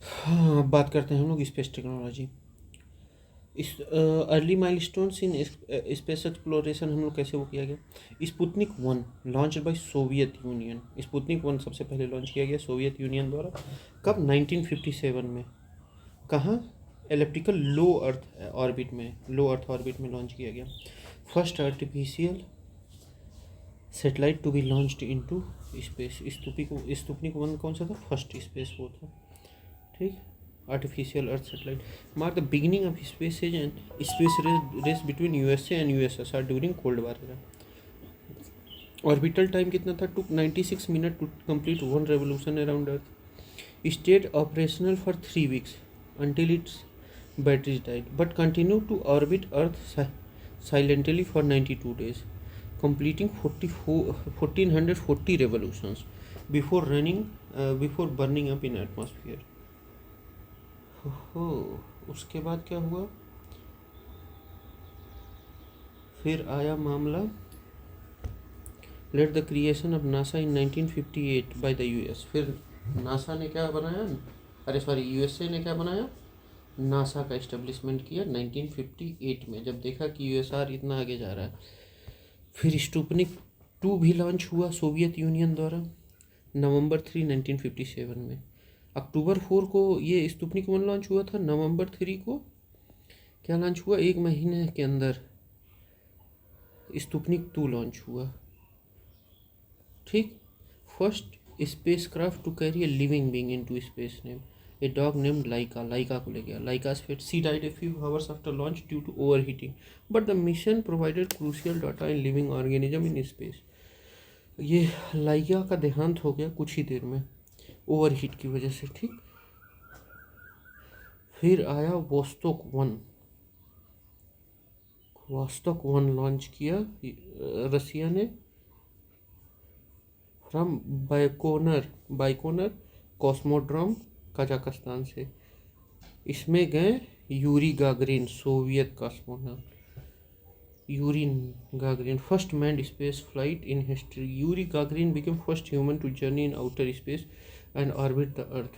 हाँ, बात करते हैं हम लोग स्पेस टेक्नोलॉजी। इस early milestones in space exploration हम लोग कैसे वो किया गया। Sputnik one launch by Soviet union. Sputnik one सबसे पहले लॉन्च किया गया सोवियत यूनियन द्वारा। कब? 1957 में। कहाँ? एलिप्टिकल लो अर्थ ऑर्बिट में लॉन्च किया गया। First artificial satellite to be launched into space. Sputnik one कौन सा था? फर्स्ट स्पेस वो था। ठीक। Artificial earth satellite mark the beginning of space age and space race between USA and USSR during cold war era. Orbital time कितना था? Took 96 minute to complete one revolution around earth. Stayed operational for 3 weeks until its batteries died, but continued to orbit Earth silently for 92 days, completing 1440 revolutions before burning up in atmosphere. हो उसके बाद क्या हुआ? फिर आया मामला let the creation of NASA in 1958 by the US. फिर NASA ने क्या बनाया? यूएसए ने क्या बनाया? नासा का इस्टेब्लिशमेंट किया 1958 में, जब देखा कि यूएसआर इतना आगे जा रहा है। फिर स्पुतनिक 2 भी लॉन्च हुआ सोवियत यूनियन द्वारा नवंबर 3, 1957 में। अक्टूबर 4 को ये स्पुतनिक 1 लॉन्च हुआ था। नवंबर 3 को क्या लॉन्च हुआ? एक महीने के अंदर स्पुतनिक 2 लॉन्च हुआ। ठीक। First spacecraft to carry a living being into space name a dog named Laika. Laika को ले गया। लाइका's fate, she died a few hours after launch due to overheating, but the mission provided crucial data in living organism in space. ये लाइका का देहांत हो गया कुछ ही देर में ओवरहीट की वजह से। ठीक। फिर आया वोस्तोक वन लॉन्च किया रसिया ने फ्रॉम बाइकोनर कॉस्मोड्रोम कजाकिस्तान से। इसमें गए Yuri Gagarin, Soviet cosmonaut Yuri Gagarin, first manned space flight in history. Yuri Gagarin became first human to journey in outer space and orbit the earth.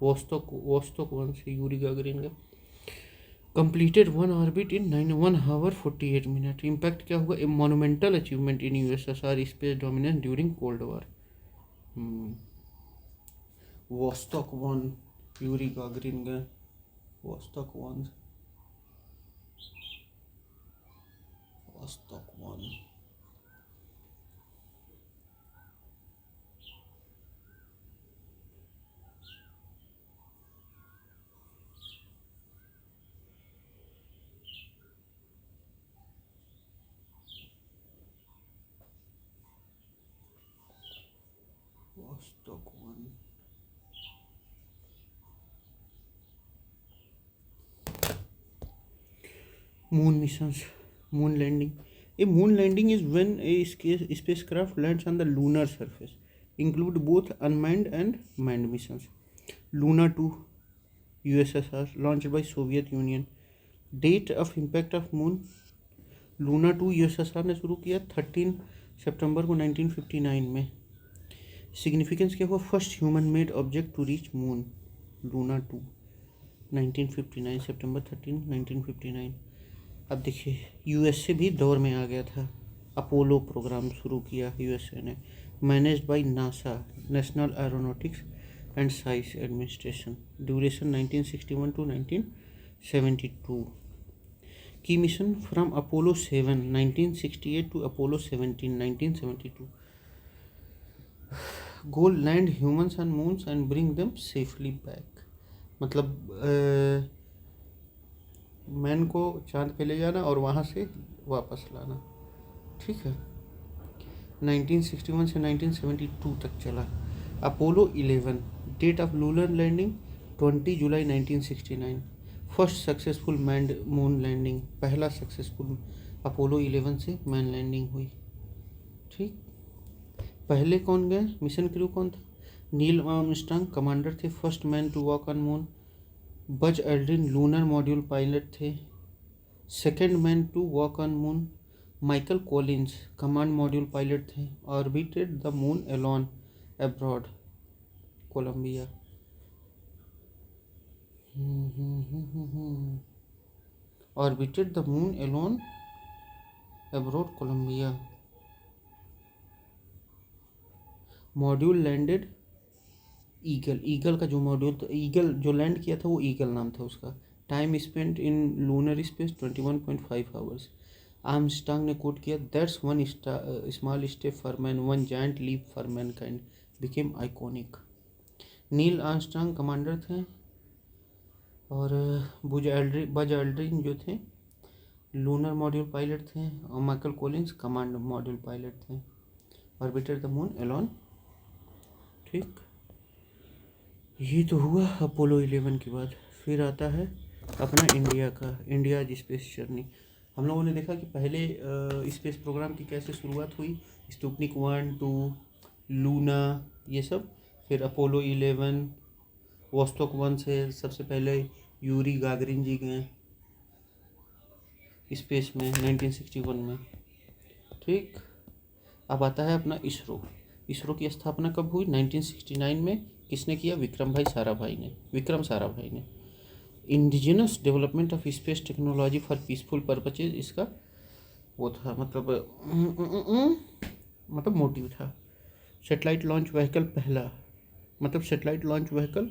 Vostok 1 से Yuri Gagarin का completed one orbit in 1 hour 48 minutes. Impact क्या हुआ? A monumental achievement in USSR space dominance during cold war. Vostok 1 Yuri Gagarin गए। Vostok 1 Moon missions, moon landing. A moon landing is when a spacecraft lands on the lunar surface. Include both unmanned and manned missions. Luna 2 USSR launched by Soviet Union. Date of impact of moon. Luna 2 USSR ने शुरू किया 13 सितंबर को 1959 में। Significance क्या हुआ? First human made object to reach moon. Luna 2 1959 September 13 1959। अब देखिए USA भी दौर में आ गया था। अपोलो प्रोग्राम शुरू किया यूएसए ने, managed by NASA, national aeronautics and science administration. Duration 1961 to 1972। Key mission from Apollo 7 1968 to Apollo 17 1972। Goal land humans on moons and bring them safely back. मतलब मैन को चांद पे ले जाना और वहाँ से वापस लाना। ठीक है। 1961 से 1972 तक चला। Apollo 11 date of lunar landing 20 July 1969। First successful manned moon landing, पहला सक्सेसफुल अपोलो 11 से मैन लैंडिंग हुई। ठीक। पहले कौन गए? मिशन क्रू कौन था? नील आर्मस्ट्रांग कमांडर थे, first man to walk on moon. Buzz Aldrin lunar module pilot थे, second man to walk on moon. Michael Collins command module pilot थे, orbited the moon alone abroad Columbia. Orbited the moon alone abroad Columbia. Module landed Eagle. Eagle का जो module था, eagle जो land किया था वो eagle नाम था उसका। Time spent in lunar space 21.5 hours. Armstrong ने कोट किया, that's one small step for man, one giant leap for mankind, became iconic. Neil Armstrong commander थे और बज एल्ड्रिन जो थे लूनर मॉड्यूल पायलट थे और Michael Collins command module pilot थे। Orbited the moon alone. ठीक, ये तो हुआ अपोलो 11 के बाद। फिर आता है अपना इंडिया का, इंडिया स्पेस जर्नी। हम लोगों ने देखा कि पहले स्पेस प्रोग्राम की कैसे शुरुआत हुई, स्पुतनिक 1, 2, लूना, ये सब। फिर अपोलो 11, वोस्टोक 1 से सबसे पहले यूरी गागरिन जी गए स्पेस में 1961 में। ठीक, अब आता है अपना इसरो। इसरो की स्थापना कब हुई? 1969 में। किसने किया? विक्रम साराभाई ने। Indigenous development of space technology for peaceful purposes इसका वो था, मतलब मोटिव था। सेटेलाइट लॉन्च व्हीकल पहला, मतलब सेटेलाइट लॉन्च व्हीकल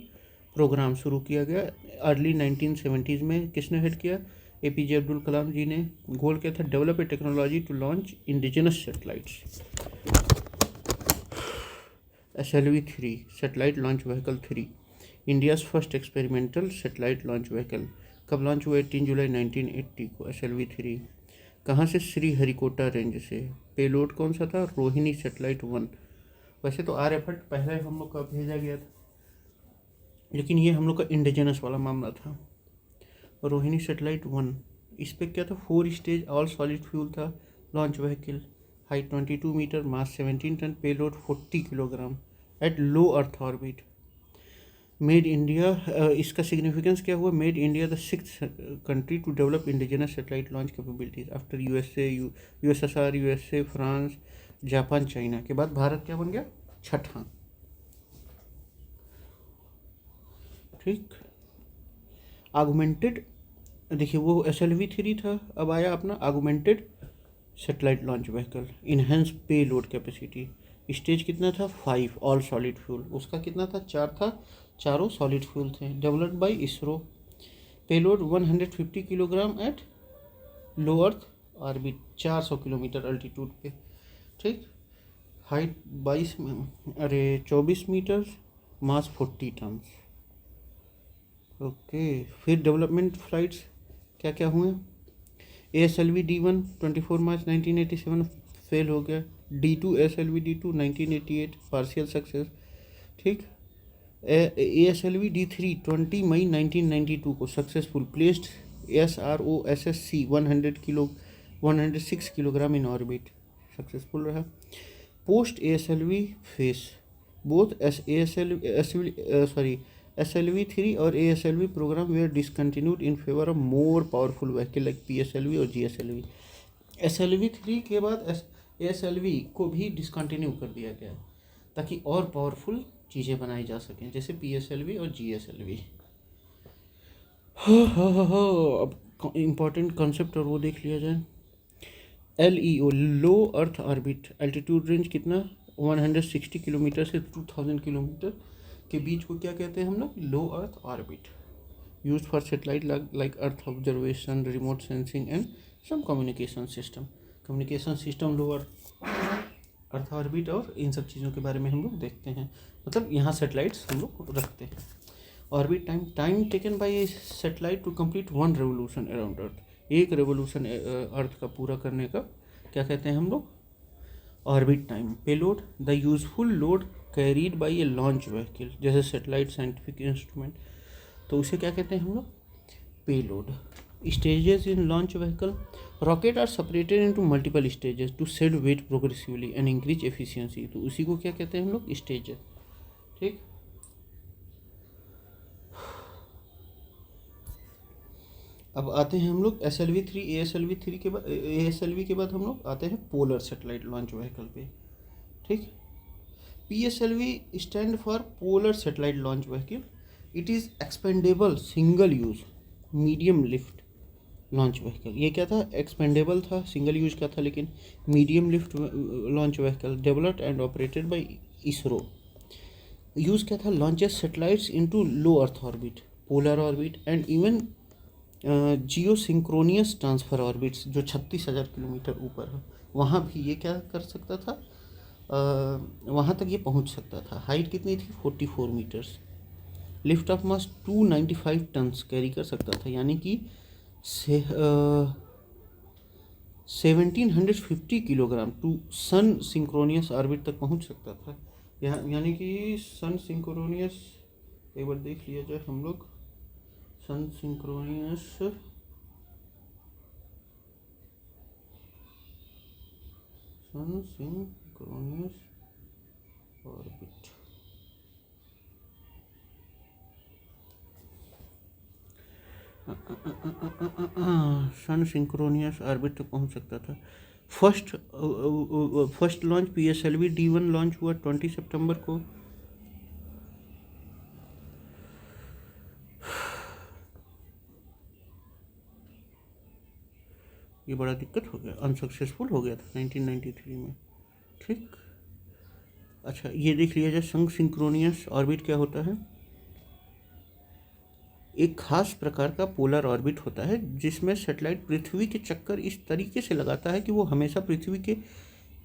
प्रोग्राम शुरू किया गया अर्ली 1970s में। किसने हेड किया? APJ अब्दुल कलाम जी ने। गोल क्या था? Develop a technology to launch indigenous satellites. SLV-3 satellite launch vehicle 3, India's first experimental satellite launch vehicle. कब लॉन्च हुआ? 18 जुलाई 1980 को SLV-3। कहाँ से? श्रीहरिकोटा रेंज से। पेलोड कौन सा था? रोहिणी सेटेलाइट 1। वैसे तो आर्यभट्ट पहले हम लोग का भेजा गया था, लेकिन ये हम लोग का इंडिजिनस वाला मामला था। रोहिणी सेटेलाइट 1, इस पर क्या था? 4 स्टेज ऑल सॉलिड फ्यूल था launch vehicle. Height 22 metre, mass 17 tonne, payload 40 kilogram at low earth orbit. Made India, इसका सिग्निफिकेंस क्या हुआ? Made India the 6th country to develop indigenous satellite launch capabilities after USSR, USA, France, Japan, China के बाद भारत क्या बन गया? छठा। ठीक, आगुमेंटेड, देखिए वो SLV-3 था, अब आया अपना आगुमेंटेड सेटेलाइट लॉन्च व्हीकल। इनहेंस पे लोड कैपेसिटी। स्टेज कितना था? 5 ऑल सॉलिड फ्यूल। उसका कितना था? 4 था, चारों सॉलिड फ्यूल थे। Developed by ISRO. Payload 150 kilogram at low earth orbit, 400 kilometre altitude पे। ठीक, हाइट 24 मीटर, मास 40 टन। ओके, फिर डेवलपमेंट फ्लाइट्स क्या क्या हुए? ASLV-D1 24 मार्च 1987 फेल हो गया। D2 ASLV-D2 1988 partial success. ठीक, ASLV-D3 20 मई 1992 को successful placed SROSSC 106 kilogram in orbit, successful रहा। Post ASLV phase, both SLV-3 और ASLV programme were discontinued in favour of more powerful vehicle like PSLV और GSLV। SLV-3 के बाद ASLV को भी डिसकंटिन्यू कर दिया गया ताकि और पावरफुल चीज़ें बनाई जा सकें, जैसे PSLV और GSLV। अब इम्पॉर्टेंट कॉन्सेप्ट और वो देख लिया जाए। LEO लो अर्थ ऑर्बिट, एल्टीट्यूड रेंज कितना? 160 किलोमीटर से 2000 किलोमीटर के बीच को क्या कहते हैं हम लोग? Low earth orbit. Use for satellite like earth observation, remote sensing and some communication system low earth orbit, और इन सब चीज़ों के बारे में हम लोग देखते हैं। मतलब यहाँ सेटेलाइट्स हम लोग रखते हैं। Orbit time taken by a satellite to complete 1 revolution around earth, एक रेवोल्यूशन अर्थ का पूरा करने का क्या कहते हैं हम लोग? Orbit time. Payload the useful load carried by a launch vehicle, जैसे सेटेलाइट साइंटिफिक इंस्ट्रूमेंट, तो उसे क्या कहते हैं हम लोग? Payload. Stages in launch vehicle, rocket are separated into multiple stages to shed weight progressively and increase efficiency, तो उसी को क्या कहते हैं हम लोग? स्टेजेस। ठीक, अब आते हैं हम लोग SLV-3 ASLV के बाद हम लोग आते हैं पोलर सेटेलाइट लॉन्च व्हीकल पे। ठीक, PSLV stand for polar satellite launch vehicle. It is expendable single use medium lift launch vehicle. ये क्या था, एक्सपेंडेबल था, सिंगल यूज का था, लेकिन medium lift launch vehicle developed and operated by ISRO. Use क्या था, launches satellites into low earth orbit, polar orbit and even Jio synchronous transfer orbits जो 36,000 किलोमीटर ऊपर है, वहाँ भी ये क्या कर सकता था, वहाँ तक ये पहुँच सकता था। हाइट कितनी थी, 44 metres. Lift off mass 295 tonnes carry कर सकता था, यानी कि 1750 kilogram to sun synchronous orbit तक पहुंच सकता था। यानी कि सन सिंक्रोनियस, एक बार देख लिया जाए हम लोग, सन सिंक्रोनियस ऑर्बिट, सन सिंक्रोनियस ऑर्बिट तक पहुंच सकता था। First launch PSLV D1 launch हुआ 20 सितंबर को। ये बड़ा दिक्कत हो गया, अनसक्सेसफुल हो गया था 1993 में। ठीक, अच्छा ये देख लिया जाए, सन सिंक्रोनियस ऑर्बिट क्या होता है। एक खास प्रकार का पोलर ऑर्बिट होता है जिसमें सैटेलाइट पृथ्वी के चक्कर इस तरीके से लगाता है कि वो हमेशा पृथ्वी के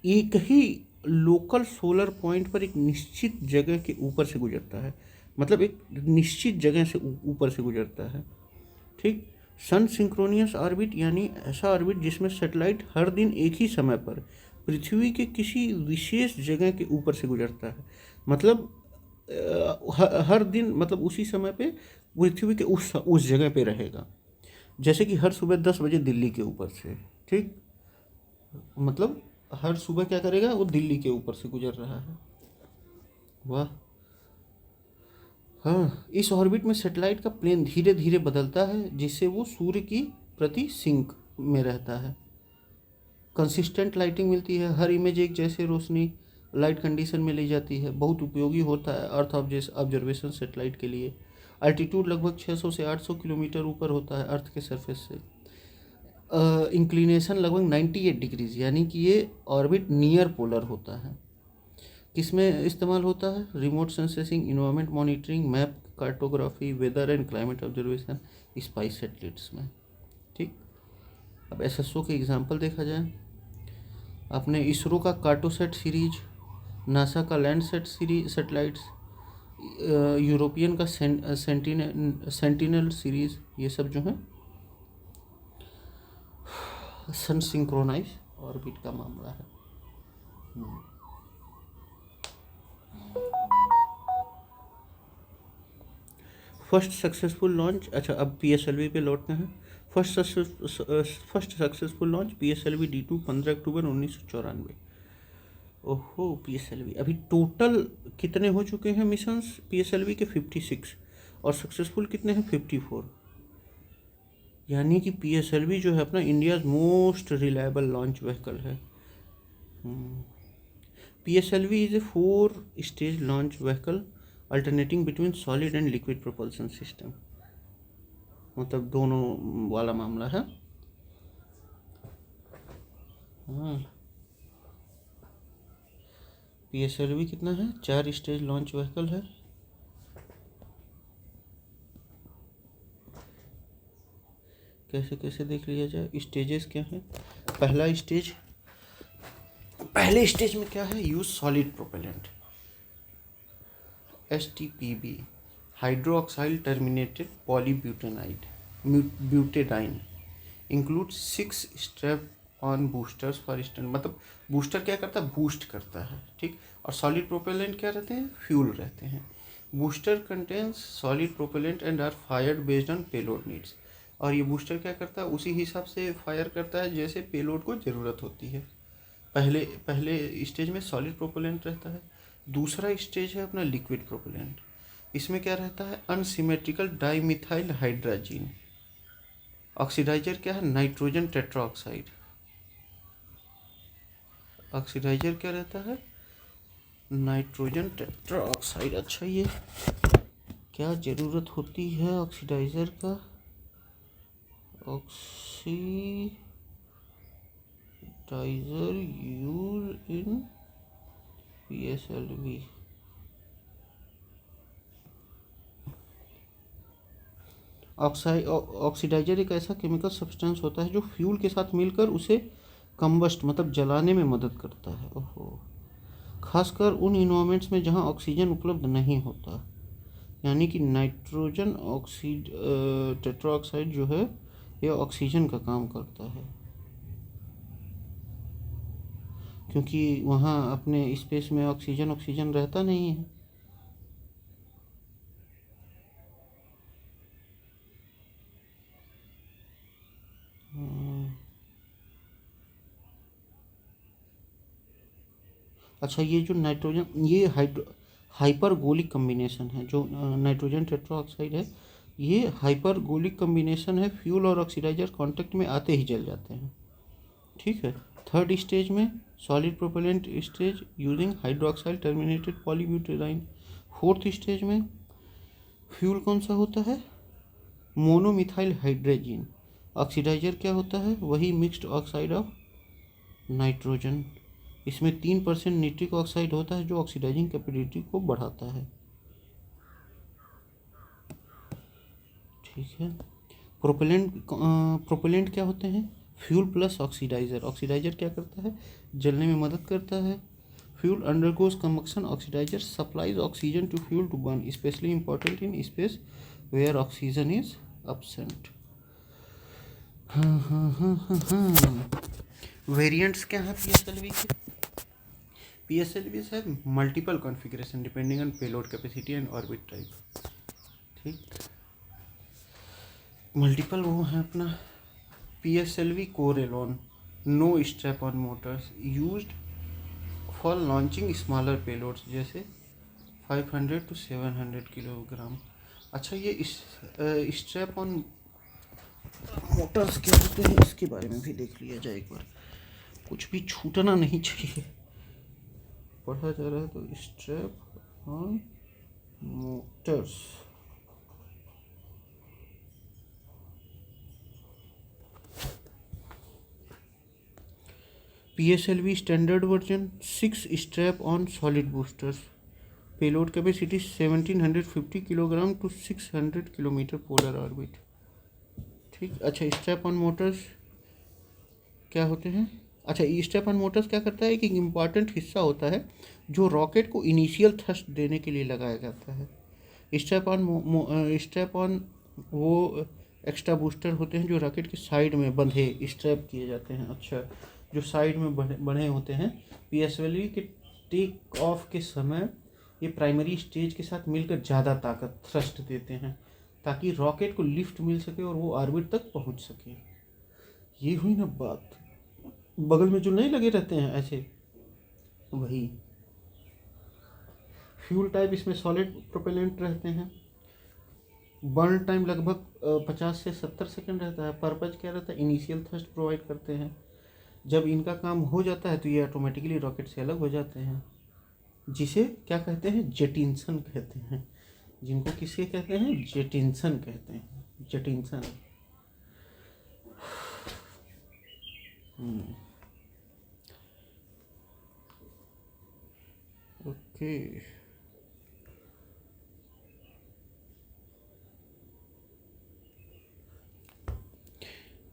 एक ही लोकल सोलर पॉइंट पर एक निश्चित जगह के ऊपर से गुजरता है, मतलब एक निश्चित जगह से ऊपर से गुजरता है। ठीक, सन सिंक्रोनियस ऑर्बिट यानी ऐसा ऑर्बिट जिसमें सैटेलाइट हर दिन एक ही समय पर पृथ्वी के किसी विशेष जगह के ऊपर से गुजरता है, मतलब हर दिन, मतलब उसी समय पे पृथ्वी के उस जगह पे रहेगा। जैसे कि हर सुबह 10 बजे दिल्ली के ऊपर से, ठीक, मतलब हर सुबह क्या करेगा, वो दिल्ली के ऊपर से गुजर रहा है। वाह, हाँ, इस ऑर्बिट में सैटेलाइट का प्लेन धीरे धीरे बदलता है जिससे वो सूर्य की प्रति सिंक में रहता है। कंसिस्टेंट लाइटिंग मिलती है, हर इमेज एक जैसे रोशनी लाइट कंडीशन में ली जाती है। बहुत उपयोगी होता है अर्थ ऑब्जर्वेशन सैटेलाइट के लिए। अल्टीट्यूड लगभग 600 से 800 किलोमीटर ऊपर होता है अर्थ के सरफेस से। इंक्लिनेशन लगभग 98 डिग्रीज, यानी कि ये ऑर्बिट नियर पोलर होता है। किसमें इस्तेमाल होता है, remote sensing, environment monitoring, map cartography, weather and climate observation, space satellites में। ठीक, अब SSO के एग्जांपल देखा जाए, अपने इसरो का कार्टोसैट सीरीज, नासा का लैंडसैट सीरीज सैटेलाइट्स, यूरोपियन का सेंटिनल सीरीज, ये सब जो है सन सिंक्रोनाइज ऑर्बिट का मामला है। फर्स्ट सक्सेसफुल लॉन्च, अच्छा अब PSLV पे लौटते हैं। First successful launch PSLV D2 15 अक्टूबर 1994। ओहो, PSLV अभी टोटल कितने हो चुके हैं मिशंस PSLV के, 56, और सक्सेसफुल कितने हैं, 54। यानी कि PSLV जो है अपना India's most reliable launch vehicle है। PSLV is a 4 stage launch vehicle alternating between solid and liquid propulsion system, मतलब दोनों वाला मामला है। हाँ, PSLV कितना है, 4 स्टेज लॉन्च व्हीकल है। कैसे कैसे देख लिया जाए, स्टेजेस क्या है। पहले स्टेज में क्या है, use solid propellant, STPB, hydroxyl terminated polybutadiene butadiene, include 6 strap on boosters for instant, मतलब बूस्टर क्या करता है, बूस्ट करता है। ठीक, और सॉलिड प्रोपेलेंट क्या रहते हैं, फ्यूल रहते हैं। Booster contains solid propellant and are fired based on payload needs, और ये बूस्टर क्या करता है, उसी हिसाब से फायर करता है जैसे पेलोड को ज़रूरत होती है। पहले स्टेज में सॉलिड प्रोपेलेंट रहता है। दूसरा स्टेज है अपना लिक्विड प्रोपेलेंट, इसमें क्या रहता है, अनसिमेट्रिकल डाइमिथाइल हाइड्राजीन। ऑक्सीडाइजर क्या है, नाइट्रोजन टेट्राऑक्साइड। ऑक्सीडाइजर क्या रहता है, नाइट्रोजन टेट्राऑक्साइड। अच्छा ये क्या ज़रूरत होती है ऑक्सीडाइज़र का? Oxidiser use in PSLV। Oxidiser एक ऐसा केमिकल सब्सटेंस होता है जो फ्यूल के साथ मिलकर उसे कंबस्ट मतलब जलाने में मदद करता है। ओहो, खासकर उन इन्वायरमेंट्स में जहां ऑक्सीजन उपलब्ध नहीं होता, यानी कि नाइट्रोजन ऑक्सीड टेट्राऑक्साइड जो है ये ऑक्सीजन का काम करता है, क्योंकि वहाँ अपने स्पेस में ऑक्सीजन रहता नहीं है। अच्छा, ये जो नाइट्रोजन ये हाइपरगोलिक कम्बिनेशन है, जो नाइट्रोजन टेट्राऑक्साइड है ये हाइपरगोलिक कम्बिनेशन है। फ्यूल और ऑक्सीडाइजर कांटेक्ट में आते ही जल जाते हैं। ठीक है। थर्ड स्टेज में solid propellant stage using hydroxyl terminated polybutadiene. Fourth stage में फ्यूल कौन सा होता है? Monomethyl hydrogen. ऑक्सीडाइजर क्या होता है? वही मिक्स्ड ऑक्साइड ऑफ नाइट्रोजन। इसमें 3% निट्रिक ऑक्साइड होता है जो ऑक्सीडाइजिंग कैपेसिटी को बढ़ाता है। ठीक है। प्रोपेलेंट क्या होते हैं? Fuel plus oxidiser. ऑक्सीडाइजर क्या करता है? जलने में मदद करता है। Fuel undergoes combustion, oxidiser supplies oxygen to fuel to burn, specially important in space where oxygen is absent। Variants क्या है PSLV के? PSLVs have multiple configuration depending on payload capacity and orbit type। ठीक, multiple वो है अपना PSLV core alone, no strap on motors, used for launching smaller payloads जैसे 500 to 700 kilogram. अच्छा, ये स्ट्रैप ऑन मोटर्स क्या होते हैं इसके बारे में भी देख लिया जाए एक बार, कुछ भी छूटना नहीं चाहिए। पढ़ा जा रहा है तो strap on motors. PSLV standard version 6 strap on solid boosters, payload capacity 1750 kilogram to 600 kilometre polar orbit. ठीक। अच्छा, स्ट्रैप ऑन मोटर्स क्या होते हैं? अच्छा, स्ट्रैप ऑन मोटर्स क्या करता है कि एक इम्पॉर्टेंट हिस्सा होता है जो रॉकेट को इनिशियल थ्रस्ट देने के लिए लगाया जाता है। स्ट्रैप ऑन वो एक्स्ट्रा बूस्टर होते हैं जो रॉकेट के साइड में बंधे स्ट्रैप किए जाते हैं। अच्छा, जो साइड में बने होते हैं। PSLV के टेक ऑफ के समय ये प्राइमरी स्टेज के साथ मिलकर ज़्यादा ताकत थ्रस्ट देते हैं ताकि रॉकेट को लिफ्ट मिल सके और वो ऑर्बिट तक पहुंच सके। ये हुई ना बात। बगल में जो नहीं लगे रहते हैं ऐसे, वही। फ्यूल टाइप इसमें सॉलिड प्रोपेलेंट रहते हैं। बर्न टाइम लगभग 50 से 70 सेकंड रहता है। पर्पज क्या रहता है? इनिशियल थ्रस्ट प्रोवाइड करते हैं। जब इनका काम हो जाता है तो ये ऑटोमेटिकली रॉकेट से अलग हो जाते हैं, जिसे क्या कहते हैं? जेटिंसन कहते हैं। जिनको किसे कहते हैं? जेटिंसन कहते हैं। जेटिंसन। ओके,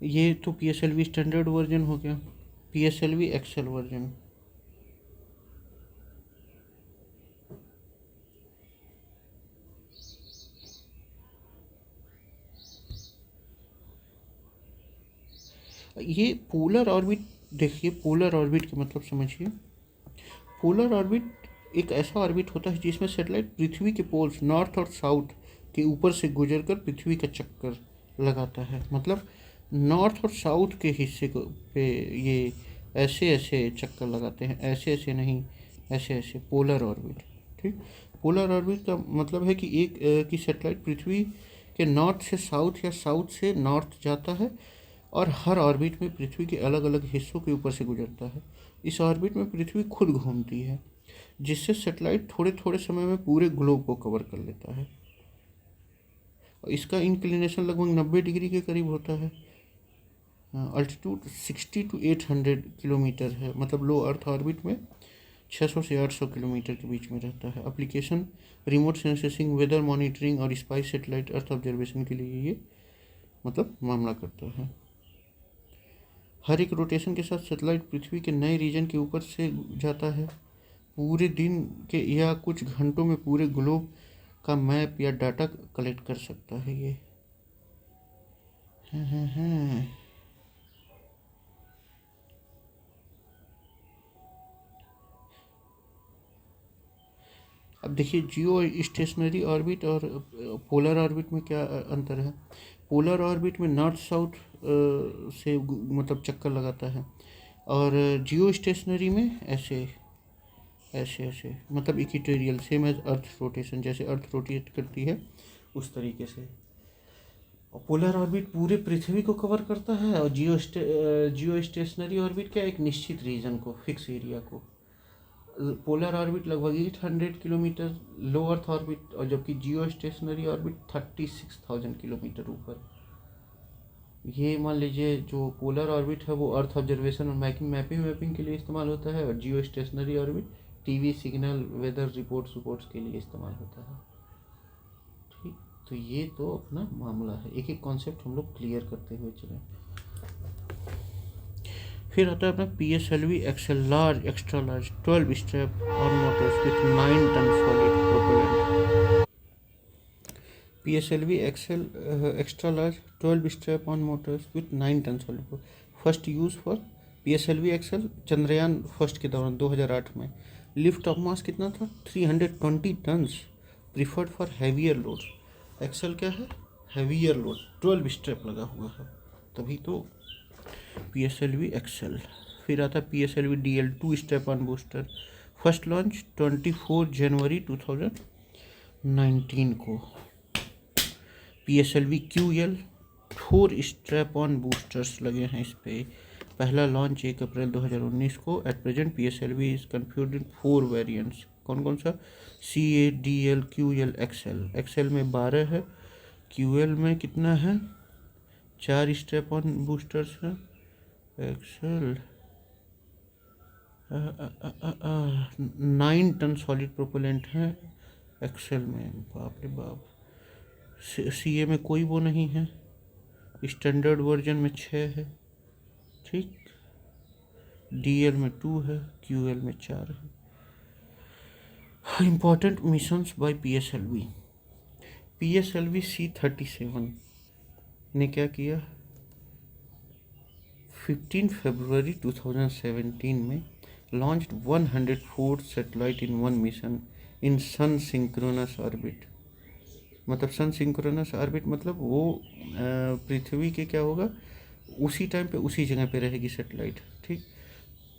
ये तो PSLV स्टैंडर्ड वर्जन हो गया। PSLV XL version. ये पोलर ऑर्बिट देखिए, पोलर ऑर्बिट का मतलब समझिए। पोलर ऑर्बिट एक ऐसा ऑर्बिट होता है जिसमें सैटेलाइट पृथ्वी के पोल्स नॉर्थ और साउथ के ऊपर से गुजरकर पृथ्वी का चक्कर लगाता है। मतलब नॉर्थ और साउथ के हिस्से को पे ये ऐसे ऐसे चक्कर लगाते हैं, ऐसे ऐसे नहीं, ऐसे ऐसे। Polar orbit. ठीक। पोलर ऑर्बिट का मतलब है कि एक की सैटेलाइट पृथ्वी के नॉर्थ से साउथ या साउथ से नॉर्थ जाता है और हर ऑर्बिट में पृथ्वी के अलग अलग हिस्सों के ऊपर से गुजरता है। इस ऑर्बिट में पृथ्वी खुद घूमती है, जिससे सैटेलाइट थोड़े थोड़े समय में पूरे ग्लोब को कवर कर लेता है। और इसका इंक्लिनेशन लगभग 90 डिग्री के करीब होता है। अल्टीट्यूड 60 to 800 किलोमीटर है, मतलब लो अर्थ ऑर्बिट में 600 से 800 किलोमीटर के बीच में रहता है। Application remote sensing, weather monitoring और स्पाइस सैटेलाइट अर्थ ऑब्जर्वेशन के लिए ये मतलब मामला करता है। हर एक रोटेशन के साथ सैटेलाइट पृथ्वी के नए रीजन के ऊपर से जाता है। पूरे दिन के या कुछ घंटों में पूरे ग्लोब का मैप या डाटा कलेक्ट कर सकता है ये। हैं। अब देखिए जियो स्टेशनरी ऑर्बिट और पोलर ऑर्बिट में क्या अंतर है। पोलर ऑर्बिट में नॉर्थ साउथ से मतलब चक्कर लगाता है, और जियो स्टेशनरी में ऐसे ऐसे ऐसे मतलब equatorial, same as earth rotation, जैसे अर्थ रोटेट करती है उस तरीके से। और पोलर ऑर्बिट पूरे पृथ्वी को कवर करता है, और जियो स्टेशनरी ऑर्बिट क्या एक निश्चित रीजन को, फिक्स एरिया को। पोलर ऑर्बिट लगभग 800 किलोमीटर लो अर्थ ऑर्बिट, और जबकि जियो स्टेशनरी ऑर्बिट 36,000 किलोमीटर ऊपर। ये मान लीजिए जो पोलर ऑर्बिट है वो अर्थ ऑब्जर्वेशन और मैपिंग के लिए इस्तेमाल होता है, और geostationary orbit TV signal, weather reports के लिए इस्तेमाल होता है। ठीक, तो ये तो अपना मामला है। एक एक कॉन्सेप्ट हम लोग क्लियर करते हुए चलें। फिर आता है अपना PSLV XL large extra large 12 strap on motors with 9 ton solid propellant. PSLV XL extra large 12 strap on motors with 9 ton solid. First use for PSLV XL Chandrayaan first के दौरान 2008 में। लिफ्ट ऑफ मास कितना था? 320 tons, preferred for heavier load. XL क्या है? Heavier load, 12 strap लगा हुआ है, तभी तो PSLV एक्सेल। फिर आता PSLV DL 2 step on booster. First launch 24 जनवरी 2019 को। PSLV QL 4 strap on boosters लगे हैं इस पे। पहला लॉन्च 1 अप्रैल 2019 को। At present PSLV is confused in 4 variants. कौन कौन सा? CA, DL, QL, XL। XL में 12 है, QL में कितना है? 4 स्ट्रैप ऑन बूस्टर्स हैं। एक्सेल 9 टन सॉलिड प्रोपेलेंट है एक्सेल में। बाप रे बाप। CA में कोई वो नहीं है, स्टैंडर्ड वर्जन में 6 है। ठीक, DL में 2 है, QL में 4 है। Important missions by PSLV। PSLV C-37 ने क्या किया? 15 फरवरी 2017 में launched 104 satellite in one mission in sun synchronous orbit. मतलब सन सिंक्रोनस ऑर्बिट मतलब वो पृथ्वी के क्या होगा, उसी टाइम पे उसी जगह पे रहेगी सैटेलाइट। ठीक,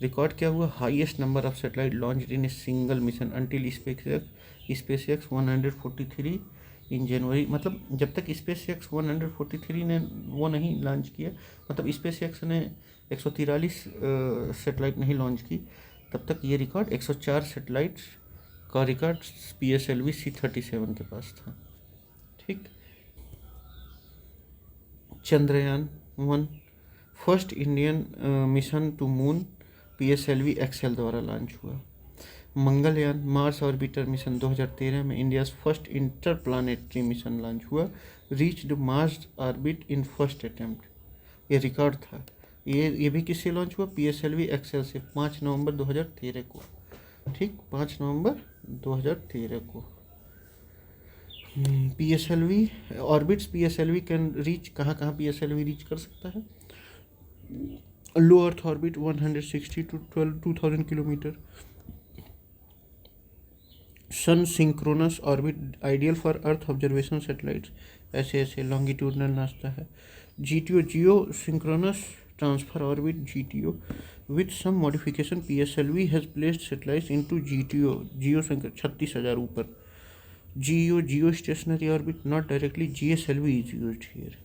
रिकॉर्ड क्या हुआ? Highest number of satellite launched in a single mission until SpaceX 143 इन जनवरी। मतलब जब तक SpaceX 143 ने वो नहीं लॉन्च किया, मतलब SpaceX ने 143 सैटेलाइट नहीं लॉन्च की, तब तक ये रिकॉर्ड 104 सैटेलाइट का रिकॉर्ड PSLV C-37 के पास था। ठीक, Chandrayaan 1 first Indian mission to moon PSLV XL द्वारा लॉन्च हुआ। मंगलयान मार्स ऑर्बिटर मिशन 2013 में India first interplanetary mission launch हुआ। Reached Mars orbit in first attempt, ये रिकॉर्ड था। ये भी किससे लॉन्च हुआ? PSLV एक्सेल से 5 नवंबर 2013 को। ठीक, 5 नवंबर 2013 को। PSLV orbits. PSLV can reach कहाँ कहाँ PSLV रीच कर सकता है? Low earth orbit 160 to 2000 kilometre. Sun synchronous orbit ideal for earth observation satellites, ऐसे ऐसे लॉन्गिट्यूडनल नाचता है। GTO geosynchronous transfer orbit GTO with some modification PSLV has placed satellites into GTO geo 36,000 ऊपर। Geostationary orbit not directly GSLV is used here.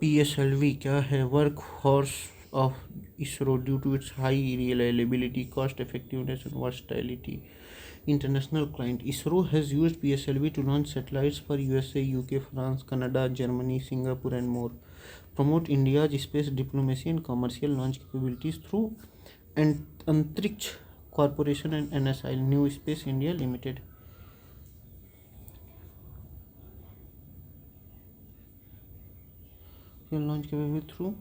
PSLV क्या है? Workhorse of ISRO due to its high reliability, cost effectiveness and versatility. International client. ISRO has used PSLV to launch satellites for USA, UK, France, Canada, Germany, Singapore, and more. Promote India's space diplomacy and commercial launch capabilities through Antriksh Corporation and NSI, New Space India Limited. Launch capability through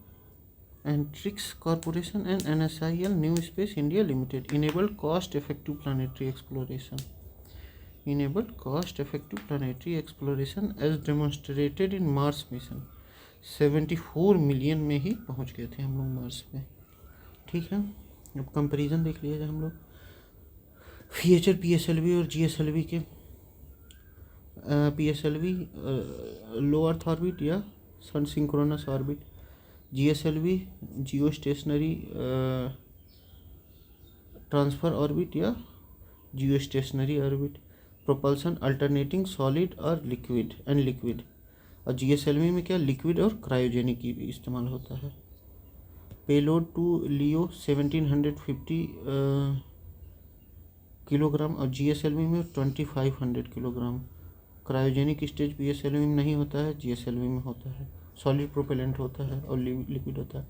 Antriksh Corporation and NSIL, New Space India Limited. Enabled cost-effective planetary exploration. Enabled cost-effective planetary exploration as demonstrated in Mars mission. 74 million में ही पहुंच गए थे हम लोग Mars पे. ठीक है, अब कंपैरिजन देख लिया जाए हम लोग फीचर PSLV और GSLV के. PSLV लो अर्थ ऑर्बिट या sun synchronous orbit. GSLV geostationary transfer orbit या geostationary orbit. Propulsion alternating solid और लिक्विड एंड लिक्विड. और GSLV में क्या लिक्विड और क्रायोजेनिक की भी इस्तेमाल होता है. पेलोड टू लियो 1750 किलोग्राम और GSLV में 2500 किलोग्राम. क्रायोजेनिक स्टेज PSLV में नहीं होता है, GSLV में होता है. सॉलिड प्रोपेलेंट होता है और लिक्विड होता है.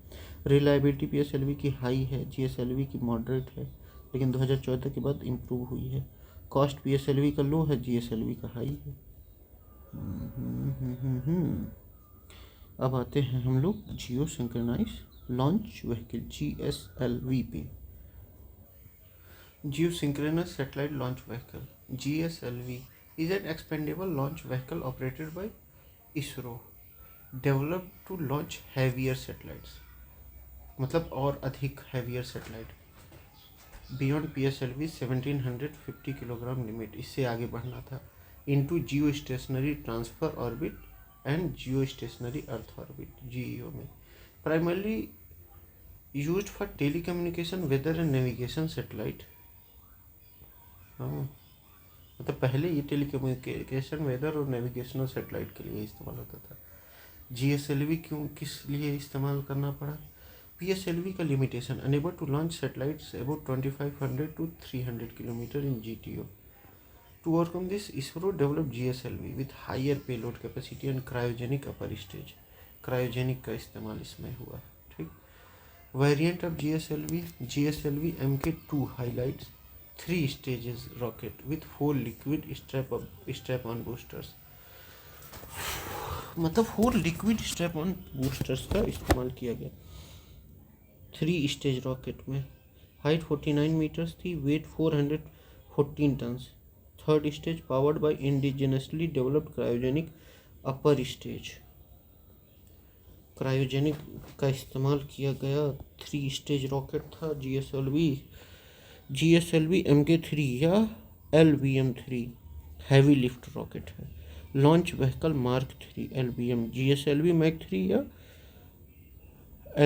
रिलायबिलिटी PSLV की हाई है, GSLV की मॉडरेट है, लेकिन 2014 के बाद इम्प्रूव हुई है. कॉस्ट PSLV का लो है, GSLV का हाई है. अब आते हैं हम लोग जियो सिंक्रोनाइज लॉन्च व्हीकल GSLV पे. Geosynchronous Satellite Launch Vehicle GSLV is an expendable launch vehicle operated by ISRO, developed to launch heavier satellites. मतलब और अधिक heavier satellite beyond PSLV 1750 kilogram limit, इससे आगे बढ़ना था, into geostationary transfer orbit and geostationary earth orbit GEO में. Primarily used for telecommunication, weather and navigation satellite. मतलब पहले ये टेलीकम्युनिकेशन, वेदर और नेविगेशनल सेटेलाइट के लिए इस्तेमाल होता था. GSLV क्यों किस लिए इस्तेमाल करना पड़ा? PSLV का limitation, unable to launch satellites about 2500 to 300 kilometre in GTO. To overcome this ISRO develop GSLV with higher payload capacity and cryogenic upper stage. Cryogenic का इस्तेमाल इसमें हुआ. ठीक. Variant of GSLV MK2 highlights 3 stages rocket with 4 liquid strap-on boosters. मतलब 4 liquid strap-on boosters का इस्तेमाल किया गया 3 स्टेज रॉकेट में. हाइट 49 मीटर्स थी, weight 414 tons. Third stage powered by indigenously developed cryogenic upper stage. Cryogenic का इस्तेमाल किया गया 3 स्टेज रॉकेट था GSLV MK3 या LVM3 हैवी लिफ्ट रॉकेट है. Launch vehicle mark 3 LVM. GSLV mark 3 या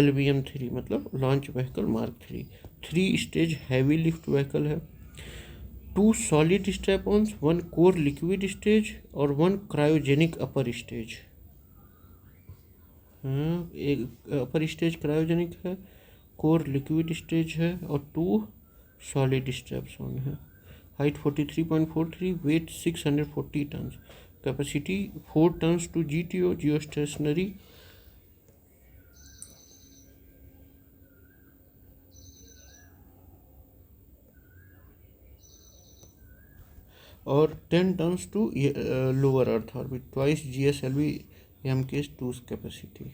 LVM3 मतलब launch vehicle mark 3. 3 stage heavy lift vehicle है. 2 solid strap on, 1 core liquid stage और 1 क्रायोजेनिक अपर स्टेज. एक upper stage cryogenic है, core liquid stage है और 2 solid straps on है. Height 43.43, weight 640 tons. Capacity 4 tons to GTO geostationary. और 10 tons to lower earth orbit. Twice GSLV MK2 capacity.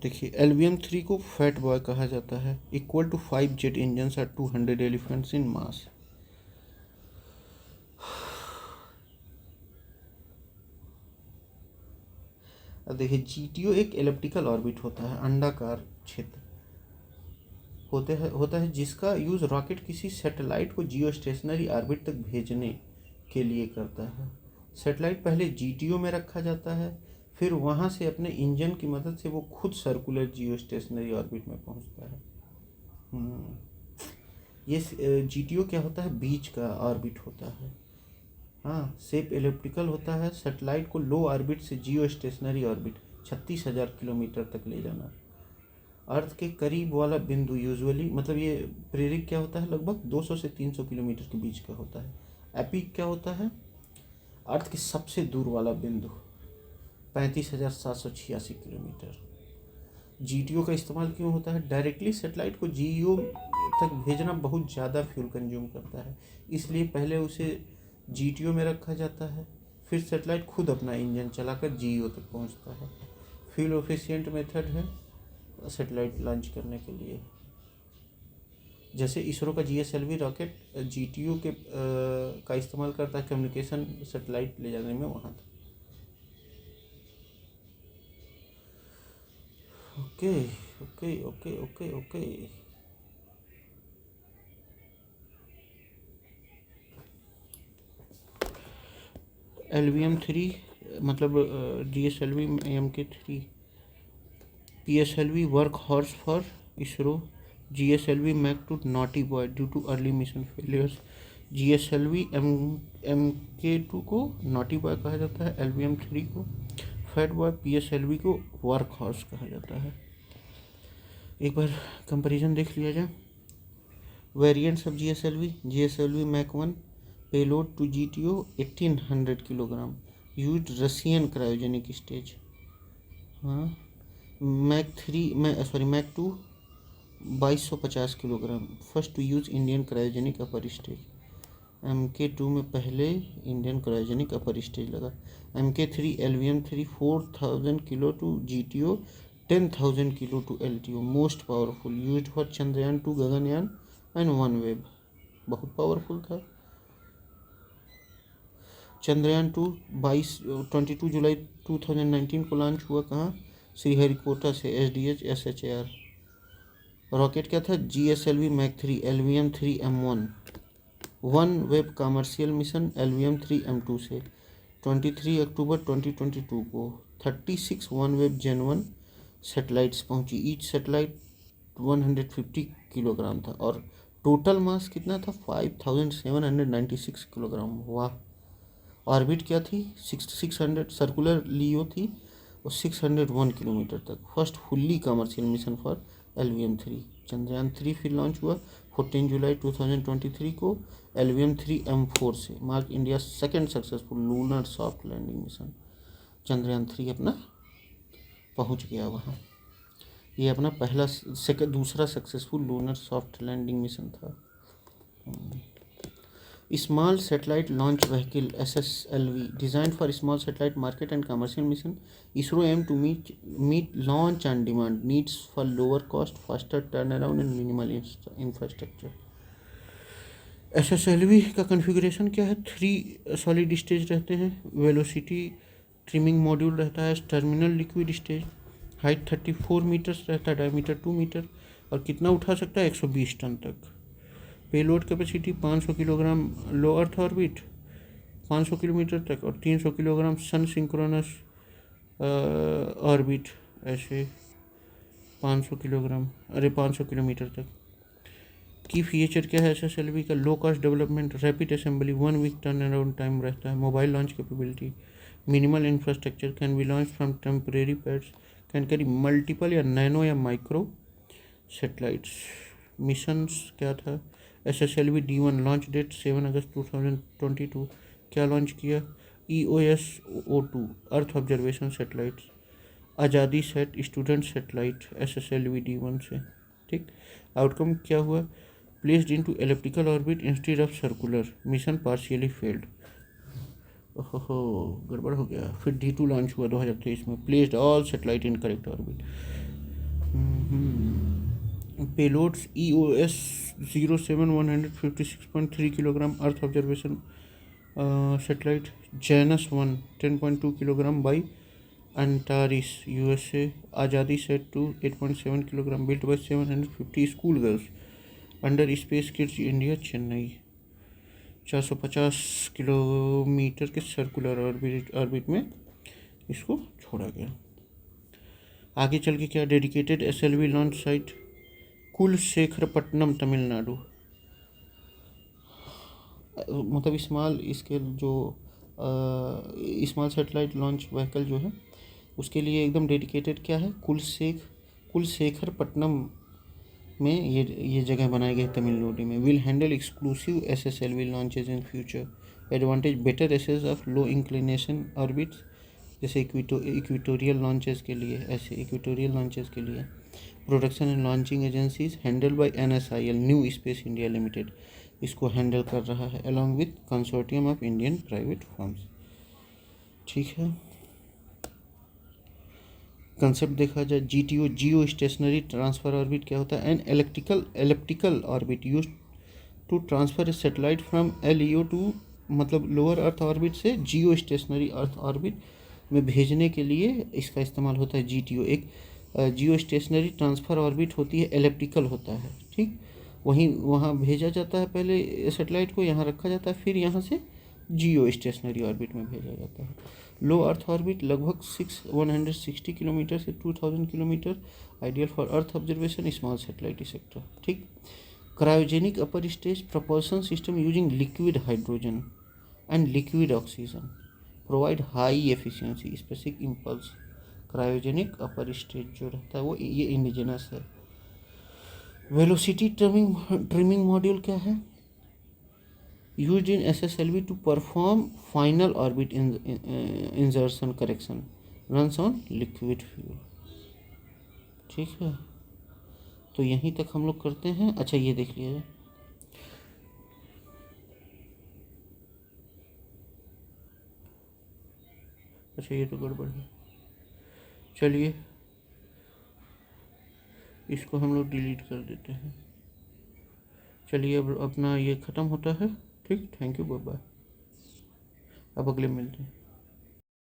देखिए LVM3 को fat boy कहा जाता है. इक्वल टू 5 जेट इंजन्स और 200 एलिफेंट्स इन मास. अब देखिए GTO एक एलिप्टिकल ऑर्बिट होता है, अंडाकार क्षेत्र होता है जिसका यूज़ रॉकेट किसी सैटेलाइट को जियो स्टेशनरी ऑर्बिट तक भेजने के लिए करता है. सैटेलाइट पहले GTO में रखा जाता है, फिर वहाँ से अपने इंजन की मदद से वो खुद सर्कुलर जियो स्टेशनरी ऑर्बिट में पहुँचता है. ये GTO क्या होता है? बीच का ऑर्बिट होता है. हाँ, शेप एलिप्टिकल होता है. सैटेलाइट को लो ऑर्बिट से जियो स्टेशनरी ऑर्बिट 36,000 किलोमीटर तक ले जाना. अर्थ के करीब वाला बिंदु यूजुअली, मतलब ये प्रेरिक क्या होता है, लगभग 200 से 300 किलोमीटर के बीच का होता है। एपिक क्या होता है, अर्थ के सबसे दूर वाला बिंदु 35,786 किलोमीटर। जीटीओ का इस्तेमाल क्यों होता है, डायरेक्टली सेटेलाइट को जीईओ तक भेजना बहुत ज़्यादा फ्यूल कंज्यूम करता है, इसलिए पहले उसे जीटीओ में रखा जाता है, फिर सेटेलाइट खुद अपना इंजन चलाकर जीईओ तक पहुंचता है। फ्यूल एफिशिएंट मेथड है सेटेलाइट लॉन्च करने के लिए। जैसे इसरो का जीएसएलवी रॉकेट जीटीओ के का इस्तेमाल करता है कम्युनिकेशन सेटेलाइट ले जाने में वहाँ तक। Okay okay okay okay okay. LVM-3 मतलब GSLV MK3, PSLV work horse for ISRO, GSLV Mach-2 naughty boy due too early mission failures. GSLV MK2 को नॉटी बॉय कहा जाता है, LVM-3 को फैट बॉय, PSLV को वर्क हॉर्स कहा जाता है। एक बार कंपैरिजन देख लिया जाए। Variants of GSLV Mach-1 payload to GTO 1800 kilogram, use Russian cryogenic stage. हाँ, Mach-2 2250 kilogram, first to use Indian cryogenic upper stage. MK2 में पहले इंडियन क्रायोजेनिक अपर स्टेज लगा। MK3 LVM-3 4000 kilo to GTO 10,000 kilo to LTO, most powerful, used for Chandrayaan 2 Gaganyaan and OneWeb, बहुत powerful था। चंद्रयान 2 22 जुलाई 2019 को launch हुआ, कहाँ, श्रीहरिकोटा से, SDH SHAR। रॉकेट क्या था, GSLV Mach-3 LVM-3 M1। OneWeb commercial mission LVM-3 M2 से 23 अक्टूबर 2022 को 36 OneWeb Gen 1 सेटेलाइट्स पहुंची। ईच सेटेलाइट 150 किलोग्राम था और टोटल मास कितना था, 5796 किलोग्राम। वाह। ऑर्बिट क्या थी, 600 सर्कुलर लियो थी और 601 किलोमीटर तक। First fully commercial mission for LVM-3। Chandrayaan 3 फिर लॉन्च हुआ 14 जुलाई 2023 को LVM-3 M4 से, mark India second successful lunar soft landing mission. Chandrayaan 3 अपना पहुंच गया वहाँ। ये अपना पहला दूसरा successful lunar soft landing mission था। Small satellite launch vehicle SSLV designed for small satellite market and commercial mission. ISRO aim to meet launch and demand needs for lower cost, faster turn around and minimal infrastructure. SSLV का configuration क्या है, 3 solid stage रहते हैं, velocity trimming module रहता है, terminal liquid stage, height 34 metres रहता है, diameter 2 metre, और कितना उठा सकता है, 120 टन तक। पेलोड कैपेसिटी 500 किलोग्राम लो अर्थ ऑर्बिट 500 किलोमीटर तक, और 300 किलोग्राम सन सिंक्रोनस ऑर्बिट, ऐसे 500 किलोग्राम 500 किलोमीटर तक। की फीचर क्या है SSLV का, low cost development, rapid assembly, 1 week turn around time रहता है, mobile launch capability, minimal infrastructure, can be launch from temporary pads, can carry multiple या नैनो या माइक्रो सेटेलाइट्स। मिशंस क्या था, SSLV D1 लॉन्च डेट 7 अगस्त 2022, क्या launch किया, EOS-02 earth observation satellites, आज़ादी set student satellite SSLV D1 से, ठीक। Outcome क्या हुआ, placed into elliptical orbit instead of circular, mission partially failed. ओहो, गड़बड़ हो गया। फिर D2 लॉन्च हुआ 2023 में, placed all satellite in correct orbit. Payloads EOS-07 156.3 kilogram earth observation satellite, Janus 1 10.2 kilogram by Antares USA, Azadi sat 2 8.7 kilogram, built by 750 school girls under space kids India Chennai. 450 kilometre के circular orbit में इसको छोड़ा गया। आगे चल के क्या, dedicated SLV launch site Kulasekarapattinam Tamil Nadu, मतलब स्मॉल स्केल जो स्मॉल सेटेलाइट लॉन्च व्हीकल जो है उसके लिए एकदम डेडिकेटेड क्या है, कुलशेखरपट्टनम में ये जगह बनाई गई तमिलनाडु में। Will handle exclusive SSLV launches in future. Advantage better access of low inclination orbits, जैसे इक्वेटोरियल लॉन्चेस के लिए, ऐसे इक्वेटोरियल लॉन्चेस के लिए। Production and launching agencies handle by NSIL, new space India limited, इसको हैंडल कर रहा है along with consortium of Indian private firms. ठीक है, कंसेप्ट देखा जाए, GTO geostationary transfer orbit क्या होता है? An elliptical orbit use to transfer A satellite from LEO to, मतलब लोअर अर्थ ऑर्बिट से जियो स्टेशनरी अर्थ ऑर्बिट में भेजने के लिए इसका इस्तेमाल होता है GTO। एक जियो स्टेशनरी ट्रांसफ़र ऑर्बिट होती है, एलिप्टिकल होता है, ठीक, वहाँ भेजा जाता है पहले सैटेलाइट को, यहाँ रखा जाता है, फिर यहाँ से जियो स्टेशनरी ऑर्बिट में भेजा जाता है। लो अर्थ ऑर्बिट लगभग 160 किलोमीटर से 2000 kilometre, ideal for earth observation, small satellite sector. ठीक, cryogenic upper stage propulsion system using liquid hydrogen and liquid oxygen provide high efficiency specific impulse. Cryogenic upper stage जो रहता है वो ये indigenous है। Velocity trimming module क्या है? Used in SSLV to perform final orbit insertion correction, runs on liquid fuel. ठीक है, तो यहीं तक हम लोग करते हैं। अच्छा, ये देख लीजिए, अच्छा ये तो गड़बड़ है, चलिए इसको हम लोग डिलीट कर देते हैं। चलिए अब अपना ये ख़त्म होता है। ठीक, थैंक यू, बाय बाय, अब अगले मिलते हैं।